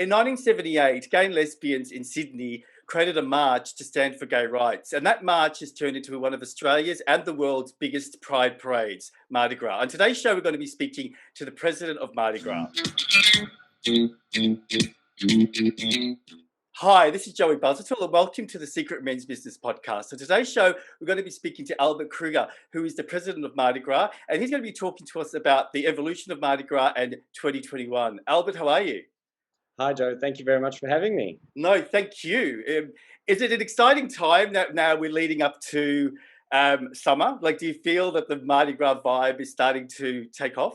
In 1978, gay and lesbians in Sydney created a march to stand for gay rights. And that march has turned into one of Australia's and the world's biggest pride parades, Mardi Gras. On today's show, we're going to be speaking to the president of Mardi Gras. Hi, this is Joey Buzzatall, and welcome to the Secret Men's Business Podcast. So today's show, we're going to be speaking to Albert Kruger, who is the president of Mardi Gras, and he's going to be talking to us about the evolution of Mardi Gras and 2021. Albert, how are you? Hi, Joe. Thank you very much for having me. No, thank you. Is it an exciting time that now we're leading up to summer? Like, do you feel that the Mardi Gras vibe is starting to take off?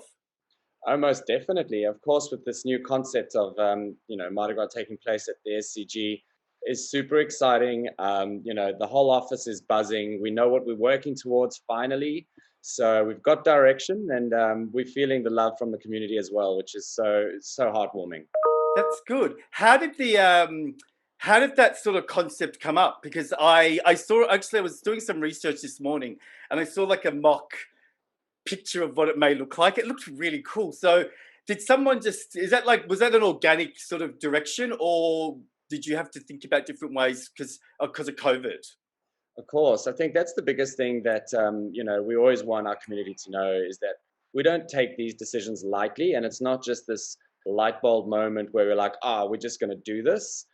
Oh, most definitely. Of course, with this new concept of, Mardi Gras taking place at the SCG is super exciting. The whole office is buzzing. We know what we're working towards finally. So we've got direction, and we're feeling the love from the community as well, which is so heartwarming. That's good. How did that sort of concept come up? Because I was doing some research this morning, and I saw like a mock picture of what it may look like. It looked really cool. So did someone was that an organic sort of direction, or did you have to think about different ways because of COVID? Of course, I think that's the biggest thing that we always want our community to know is that we don't take these decisions lightly, and it's not just this light bulb moment where we're like, we're just going to do this.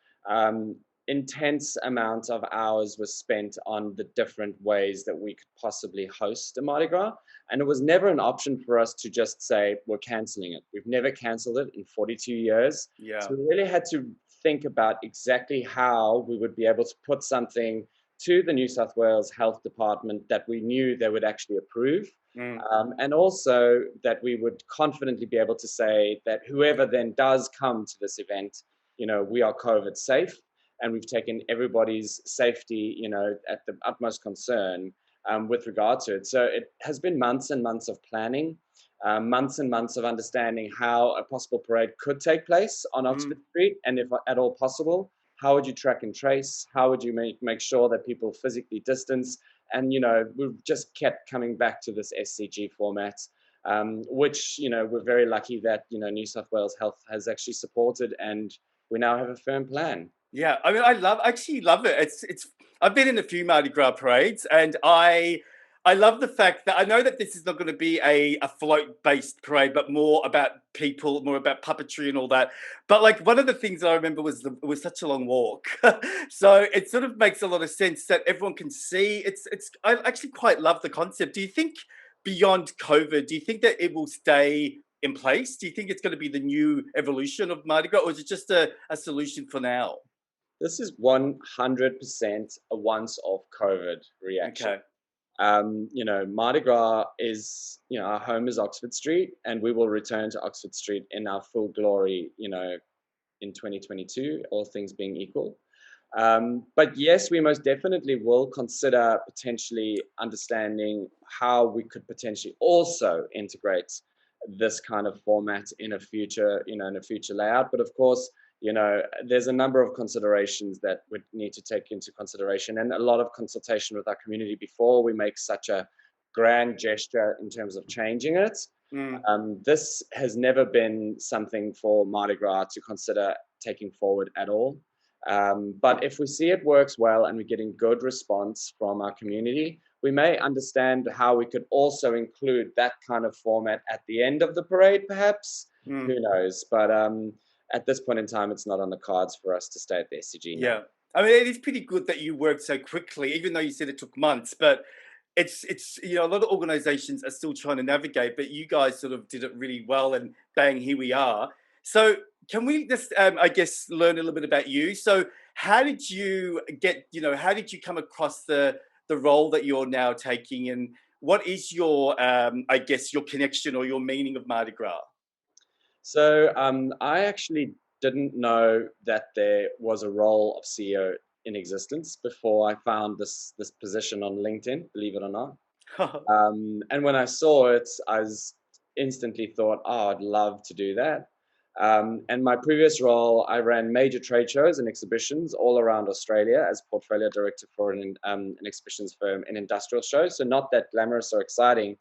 Intense amount of hours was spent on the different ways that we could possibly host a Mardi Gras, and it was never an option for us to just say we're canceling it. We've never canceled it in 42 years. Yeah. So we really had to think about exactly how we would be able to put something to the New South Wales Health Department that we knew they would actually approve. And also that we would confidently be able to say that whoever then does come to this event, we are COVID safe, and we've taken everybody's safety, at the utmost concern with regard to it. So it has been months and months of planning, months and months of understanding how a possible parade could take place on Oxford Street, and if at all possible, how would you track and trace? How would you make sure that people physically distance? And, we've just kept coming back to this SCG format, which, we're very lucky that, New South Wales Health has actually supported, and we now have a firm plan. Yeah, I mean, I actually love it. It's. I've been in a few Mardi Gras parades, and I love the fact that I know that this is not going to be a float-based parade, but more about people, more about puppetry and all that. But like one of the things I remember was such a long walk, so it sort of makes a lot of sense that everyone can see. I actually quite love the concept. Do you think beyond COVID, do you think that it will stay in place? Do you think it's going to be the new evolution of Mardi Gras, or is it just a solution for now? This is 100% a once-off COVID reaction. Okay. Mardi Gras is, our home is Oxford Street, and we will return to Oxford Street in our full glory, in 2022, all things being equal. But yes, we most definitely will consider potentially understanding how we could potentially also integrate this kind of format in a future, layout. But of course, there's a number of considerations that we need to take into consideration, and a lot of consultation with our community before we make such a grand gesture in terms of changing it. This has never been something for Mardi Gras to consider taking forward at all. But if we see it works well and we're getting good response from our community, we may understand how we could also include that kind of format at the end of the parade, perhaps. Who knows? But at this point in time, it's not on the cards for us to stay at the SCG now. Yeah. I mean, it is pretty good that you worked so quickly, even though you said it took months, but it's a lot of organizations are still trying to navigate, but you guys sort of did it really well, and bang, here we are. So can we just, I guess, learn a little bit about you? So how did you come across the role that you're now taking, and what is your, I guess, your connection or your meaning of Mardi Gras? So I actually didn't know that there was a role of CEO in existence before I found this position on LinkedIn, believe it or not. And when I saw it, I instantly thought, I'd love to do that. And my previous role, I ran major trade shows and exhibitions all around Australia as portfolio director for an exhibitions firm in industrial shows. So not that glamorous or exciting,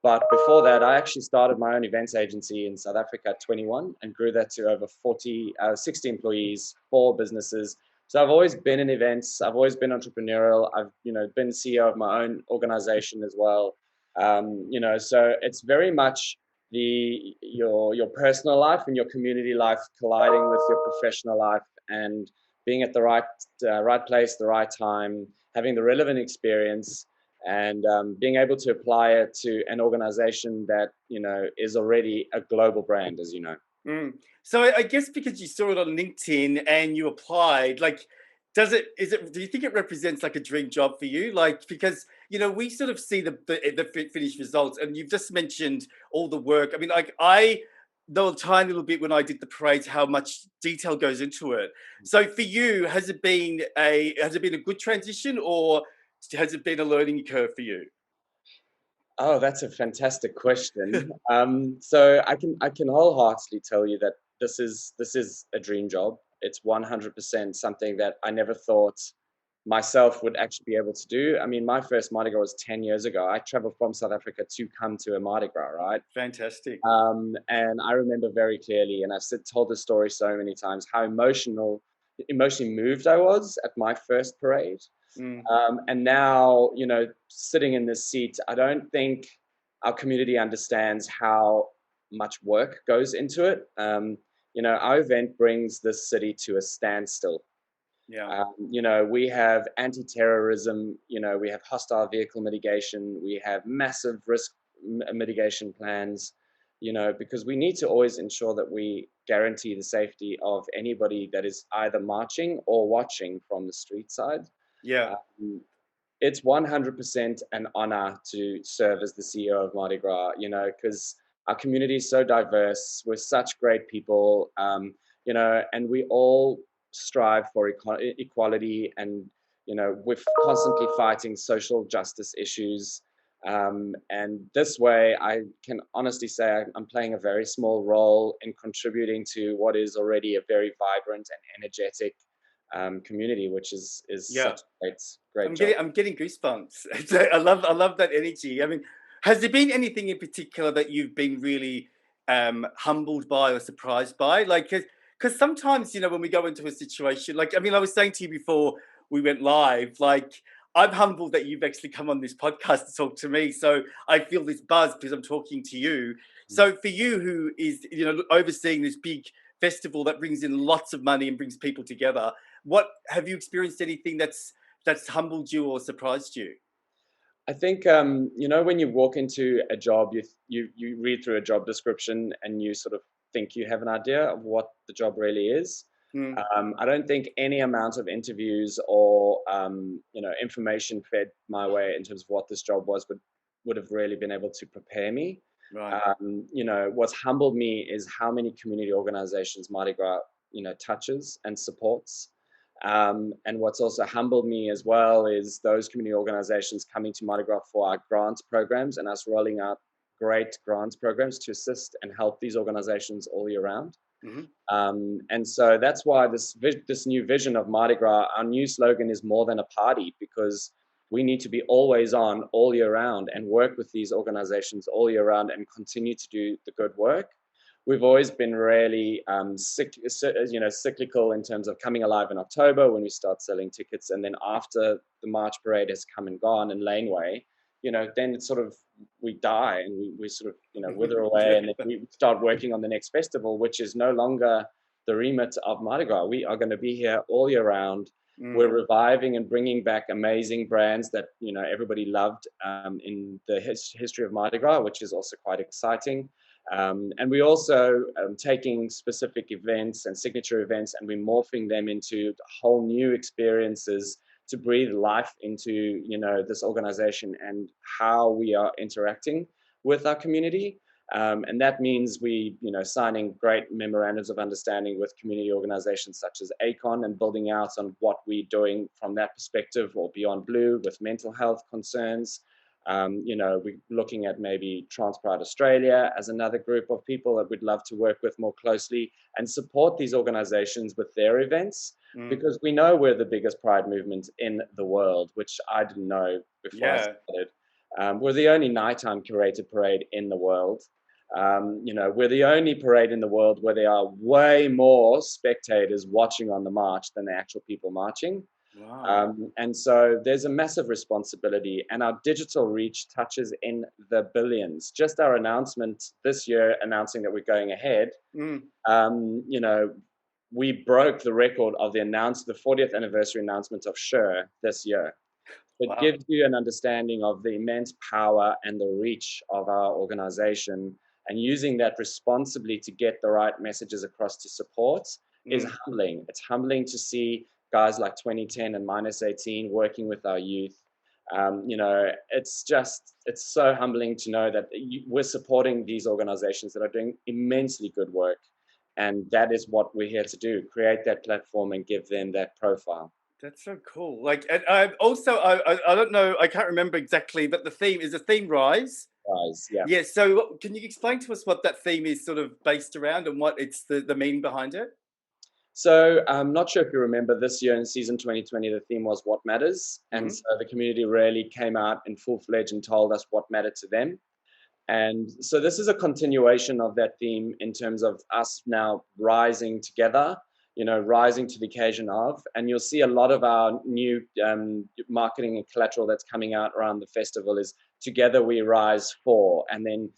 But before that, I actually started my own events agency in South Africa at 21 and grew that to over 60 employees, 4 businesses. So I've always been in events. I've always been entrepreneurial. I've, been CEO of my own organization as well. So it's very much your personal life and your community life colliding with your professional life, and being at the right place, the right time, having the relevant experience, and being able to apply it to an organization that is already a global brand, as you know. So I guess because you saw it on LinkedIn and you applied, like, do you think it represents like a dream job for you? Like, because we sort of see the finished results, and you've just mentioned all the work. I mean, like, I know a tiny little bit when I did the parades how much detail goes into it. So for you, has it been a good transition, or has it been a learning curve for you? Oh, that's a fantastic question. So I can wholeheartedly tell you that this is a dream job. It's 100% something that I never thought myself would actually be able to do. I mean, my first Mardi Gras was 10 years ago. I traveled from South Africa to come to a Mardi Gras, right? Fantastic. And I remember very clearly, and told this story so many times, how emotionally moved I was at my first parade. Mm. And now, sitting in this seat, I don't think our community understands how much work goes into it. Our event brings this city to a standstill. Yeah. We have anti-terrorism, we have hostile vehicle mitigation, we have massive risk mitigation plans, because we need to always ensure that we guarantee the safety of anybody that is either marching or watching from the street side. Yeah. It's 100% an honor to serve as the CEO of Mardi Gras, because our community is so diverse. We're such great people, and we all strive for equality, and, we're constantly fighting social justice issues. And this way, I can honestly say I'm playing a very small role in contributing to what is already a very vibrant and energetic community, which is Yeah. such a great job. I'm getting goosebumps. I love that energy. I mean, has there been anything in particular that you've been really humbled by or surprised by? Like, because sometimes when we go into a situation, like, I mean, I was saying to you before we went live, like, I'm humbled that you've actually come on this podcast to talk to me. So I feel this buzz because I'm talking to you. So for you, who is overseeing this big festival that brings in lots of money and brings people together, what have you experienced anything that's humbled you or surprised you? I think when you walk into a job, you read through a job description and you sort of think you have an idea of what the job really is. Mm, I don't think any amount of interviews or information fed my way in terms of what this job was would have really been able to prepare me. right. What's humbled me is how many community organizations Mardi Gras touches and supports. And what's also humbled me as well is those community organizations coming to Mardi Gras for our grants programs, and us rolling out great grants programs to assist and help these organizations all year round. Hmm. And so that's why this new vision of Mardi Gras, our new slogan is more than a party, because we need to be always on all year round and work with these organizations all year round and continue to do the good work. We've always been really cyclical in terms of coming alive in October when we start selling tickets, and then after the March parade has come and gone and laneway, then it's sort of we die, and we sort of wither away, and then we start working on the next festival, which is no longer the remit of Mardi Gras. We are going to be here all year round. Mm, We're reviving and bringing back amazing brands that everybody loved in the history of Mardi Gras, which is also quite exciting. And we also taking specific events and signature events, and we're morphing them into whole new experiences to breathe life into this organization and how we are interacting with our community. And that means we signing great memorandums of understanding with community organizations such as ACON, and building out on what we're doing from that perspective, or Beyond Blue with mental health concerns. We're looking at maybe Trans Pride Australia as another group of people that we'd love to work with more closely and support these organizations with their events, mm. because we know we're the biggest pride movement in the world, which I didn't know before I Yeah. started. We're the only nighttime curated parade in the world. We're the only parade in the world where there are way more spectators watching on the march than the actual people marching. Wow. And so there's a massive responsibility, and our digital reach touches in the billions. Just our announcement this year announcing that we're going ahead, Mm. We broke the record of the 40th anniversary announcement of Sure this year. It Wow. gives you an understanding of the immense power and the reach of our organization, and using that responsibly to get the right messages across to support is Mm. humbling. It's humbling to see guys like 2010 and Minus 18 working with our youth. It's so humbling to know that we're supporting these organizations that are doing immensely good work. And that is what we're here to do, create that platform and give them that profile. That's so cool. Like, and I don't know, I can't remember exactly, but the theme is a theme rise. Guys, yeah. Yeah. So, can you explain to us what that theme is sort of based around and what it's the meaning behind it? So I'm not sure if you remember this year in season 2020, the theme was What Matters. And Hmm. so the community really came out in full fledged and told us what mattered to them. And so this is a continuation of that theme in terms of us now rising together, rising to the occasion of. And you'll see a lot of our new marketing and collateral that's coming out around the festival is Together We Rise For. And then,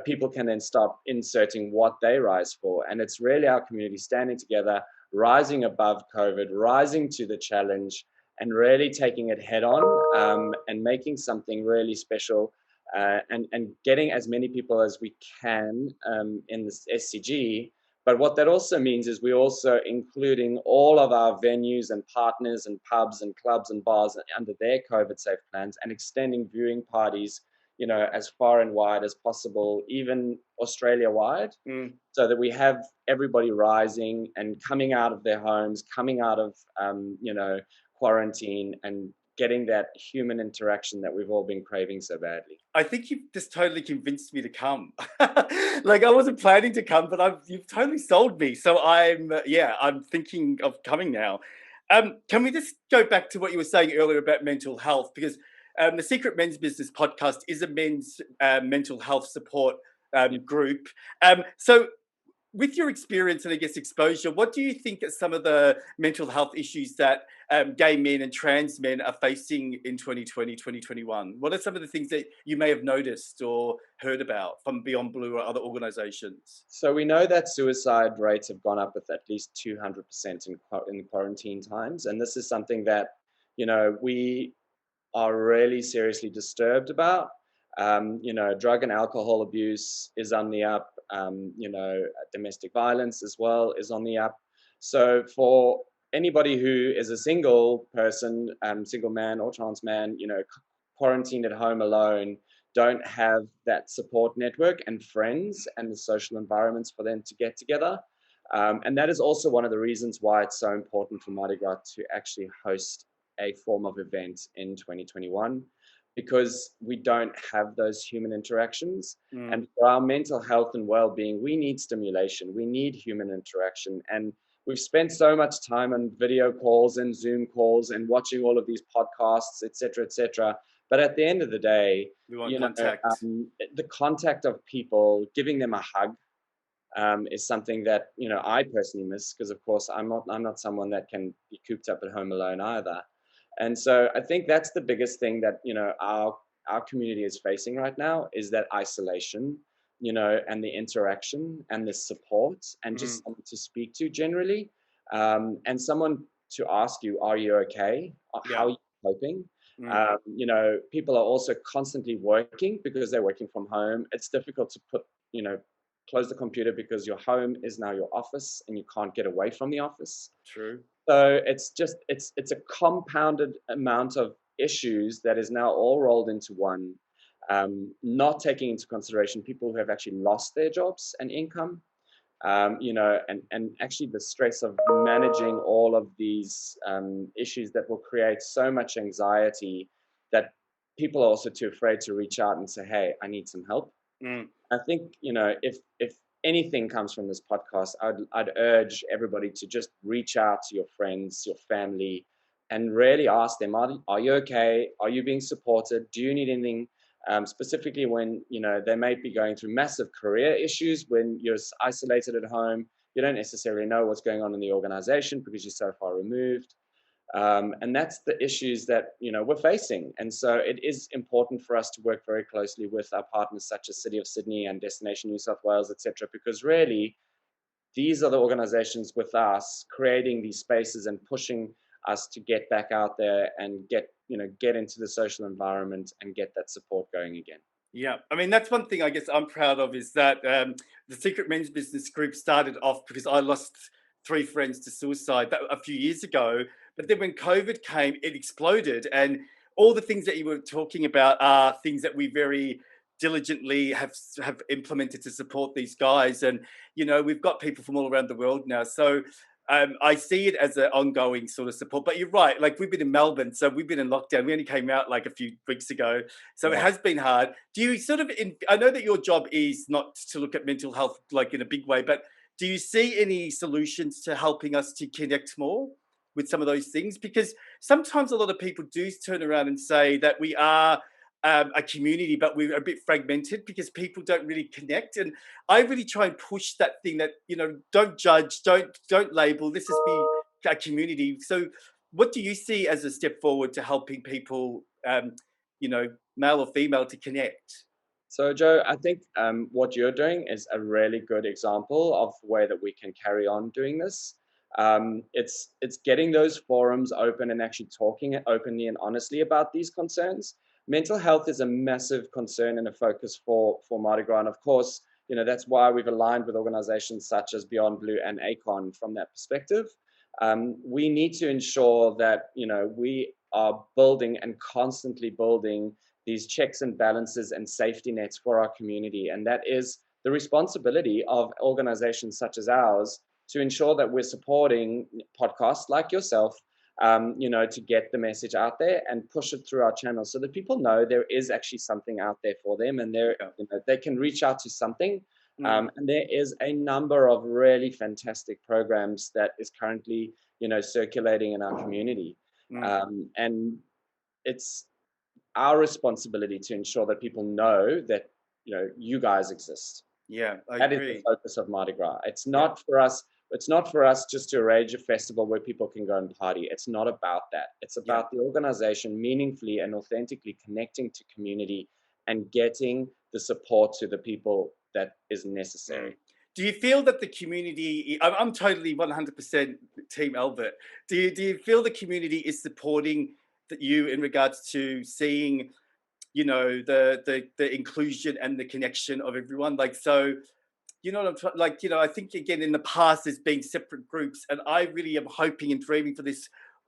people can then start inserting what they rise for. And it's really our community standing together, rising above COVID, rising to the challenge, and really taking it head on, and making something really special, and getting as many people as we can in this SCG. But what that also means is we're also including all of our venues and partners and pubs and clubs and bars under their COVID safe plans, and extending viewing parties, as far and wide as possible, even Australia wide, Mm. so that we have everybody rising and coming out of their homes, coming out of, quarantine, and getting that human interaction that we've all been craving so badly. I think you've just totally convinced me to come. Like, I wasn't planning to come, but you've totally sold me. So yeah, I'm thinking of coming now. Can we just go back to what you were saying earlier about mental health? Because the Secret Men's Business podcast is a men's mental health support Yeah. group. So with your experience and I guess exposure, what do you think are some of the mental health issues that gay men and trans men are facing in 2020, 2021? What are some of the things that you may have noticed or heard about from Beyond Blue or other organizations? So we know that suicide rates have gone up with at least 200% in quarantine times, and this is something that we are really seriously disturbed about. Drug and alcohol abuse is on the up. Domestic violence as well is on the up. So for anybody who is a single person, single man or trans man, quarantined at home alone, don't have that support network and friends and the social environments for them to get together. And that is also one of the reasons why it's so important for Mardi Gras to actually host a form of event in 2021, because we don't have those human interactions. Mm. And for our mental health and well-being, we need stimulation, we need human interaction. And we've spent so much time on video calls and Zoom calls and watching all of these podcasts, etc. But at the end of the day, We want contact. the contact of people, giving them a hug, is something that I personally miss, because of course I'm not someone that can be cooped up at home alone either. And so I think that's the biggest thing that our community is facing right now, is that isolation, and the interaction and the support, and Mm. just someone to speak to generally, and someone to ask you, are you okay? Yeah. How are you coping? Mm. People are also constantly working because they're working from home. It's difficult to close the computer because your home is now your office and you can't get away from the office. True. So it's a compounded amount of issues that is now all rolled into one, not taking into consideration people who have actually lost their jobs and income, and actually the stress of managing all of these issues that will create so much anxiety that people are also too afraid to reach out and say, hey, I need some help. Mm. I think, if anything comes from this podcast, I'd urge everybody to just reach out to your friends, your family, and really ask them, are you okay? Are you being supported? Do you need anything? specifically when they may be going through massive career issues. When you're isolated at home, you don't necessarily know what's going on in the organization because you're so far removed. And that's the issues that we're facing. And so it is important for us to work very closely with our partners such as City of Sydney and Destination New South Wales, etc., because really these are the organizations with us creating these spaces and pushing us to get back out there and get into the social environment and get that support going again. Yeah, I mean, that's one thing I guess I'm proud of is that the Secret Men's Business Group started off because I lost 3 friends to suicide a few years ago. But then when COVID came, it exploded. And all the things that you were talking about are things that we very diligently have implemented to support these guys. And, we've got people from all around the world now. So I see it as an ongoing sort of support. But you're right. Like we've been in Melbourne, so we've been in lockdown. We only came out like a few weeks ago, so it Yeah. has been hard. Do you sort of? I know that your job is not to look at mental health like in a big way, but do you see any solutions to helping us to connect more with some of those things? Because sometimes a lot of people do turn around and say that we are a community, but we're a bit fragmented because people don't really connect. And I really try and push that thing that don't judge, don't label. This is be a community. So, what do you see as a step forward to helping people, male or female, to connect? So, Joe, I think what you're doing is a really good example of the way that we can carry on doing this. It's getting those forums open and actually talking openly and honestly about these concerns. Mental health is a massive concern and a focus for Mardi Gras, and of course, that's why we've aligned with organizations such as Beyond Blue and ACON from that perspective. We need to ensure that we are building and constantly building these checks and balances and safety nets for our community. And that is the responsibility of organizations such as ours to ensure that we're supporting podcasts like yourself, to get the message out there and push it through our channels so that people know there is actually something out there for them and they can reach out to something. And there is a number of really fantastic programs that is currently, circulating in our community. And it's our responsibility to ensure that people know that you guys exist. Yeah, I That is agree. the focus of Mardi Gras. It's not for us. It's not for us just to arrange a festival where people can go and party. It's not about that. It's about the organization meaningfully and authentically connecting to community and getting the support to the people that is necessary. Do you feel that the community? I'm totally 100% Team Albert. Do you feel the community is supporting you in regards to seeing, the inclusion and the connection of everyone? Like, so, what I'm trying. Like, I think again in the past there's been separate groups, and I really am hoping and dreaming for this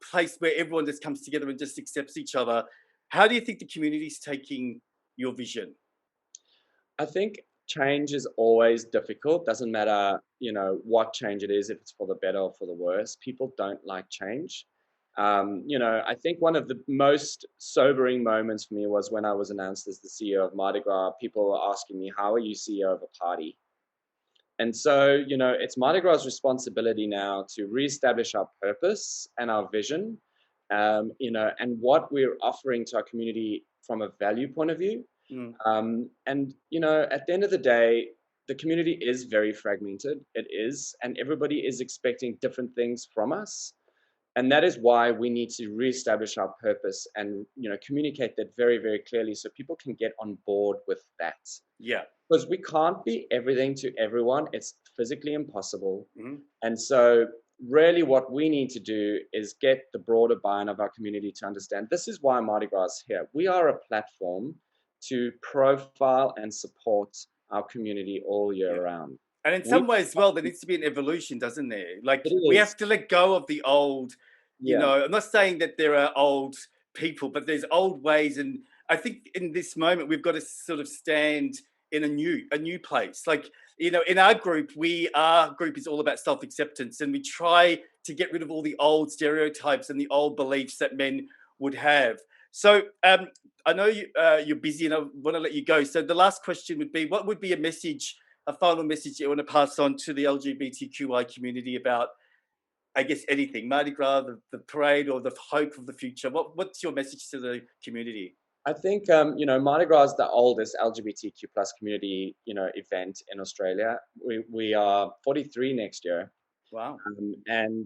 place where everyone just comes together and just accepts each other. How do you think the community is taking your vision? I think change is always difficult. Doesn't matter, what change it is, if it's for the better or for the worse. People don't like change. I think one of the most sobering moments for me was when I was announced as the CEO of Mardi Gras. People were asking me, "How are you CEO of a party?" And so, it's Mardi Gras' responsibility now to reestablish our purpose and our vision, and what we're offering to our community from a value point of view. And at the end of the day, the community is very fragmented. It is, and everybody is expecting different things from us. And that is why we need to reestablish our purpose and communicate that very, very clearly so people can get on board with that. Yeah. Because we can't be everything to everyone. It's physically impossible. Mm-hmm. And so really what we need to do is get the broader buy-in of our community to understand this is why Mardi Gras is here. We are a platform to profile and support our community all year round. And in some ways, well, there needs to be an evolution, doesn't there? Like we have to let go of the old, I'm not saying that there are old people, but there's old ways. And I think in this moment, we've got to sort of stand in a new place. Like, in our group, our group is all about self-acceptance, and we try to get rid of all the old stereotypes and the old beliefs that men would have. So I know you're busy and I want to let you go. So the last question would be, what would be a final message you want to pass on to the LGBTQI community about, I guess, anything, Mardi Gras, the parade, or the hope of the future? What's your message to the community? I think Mardi Gras is the oldest LGBTQ plus community event in Australia. We are 43 next year, Wow. and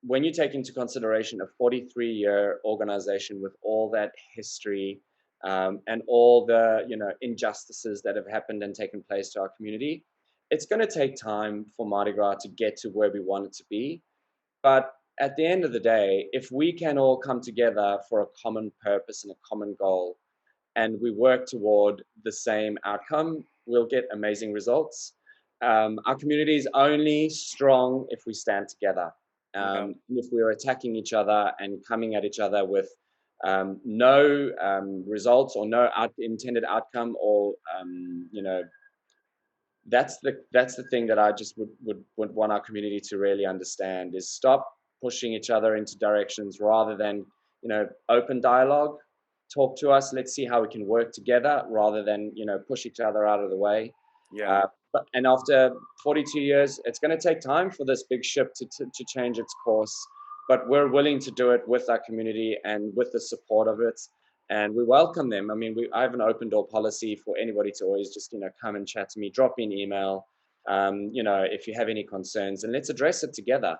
when you take into consideration a 43-year organization with all that history and all the injustices that have happened and taken place to our community, it's going to take time for Mardi Gras to get to where we want it to be. But at the end of the day, if we can all come together for a common purpose and a common goal, and we work toward the same outcome, we'll get amazing results. Our community is only strong if we stand together. Wow. If we're attacking each other and coming at each other with no results or no intended outcome, or that's the thing that I just would want our community to really understand, is stop pushing each other into directions rather than open dialogue. Talk to us, let's see how we can work together rather than push each other out of the way. Yeah. And after 42 years, it's going to take time for this big ship to change its course, but we're willing to do it with our community and with the support of it, and we welcome them. I mean, I have an open door policy for anybody to always just come and chat to me, drop me an email, if you have any concerns, and let's address it together.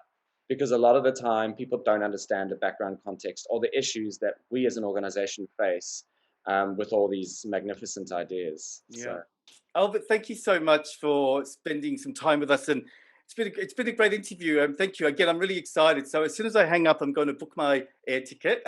Because a lot of the time, people don't understand the background context or the issues that we as an organization face with all these magnificent ideas. Yeah. So. Albert, thank you so much for spending some time with us, and it's been a great interview. Thank you again. I'm really excited. So as soon as I hang up, I'm going to book my air ticket.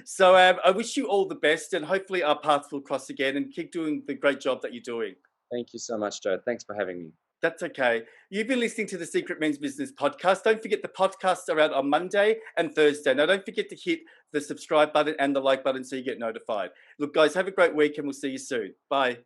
So I wish you all the best, and hopefully our paths will cross again. And keep doing the great job that you're doing. Thank you so much, Joe. Thanks for having me. That's okay. You've been listening to the Secret Men's Business podcast. Don't forget the podcasts are out on Monday and Thursday. Now, don't forget to hit the subscribe button and the like button so you get notified. Look, guys, have a great week and we'll see you soon. Bye.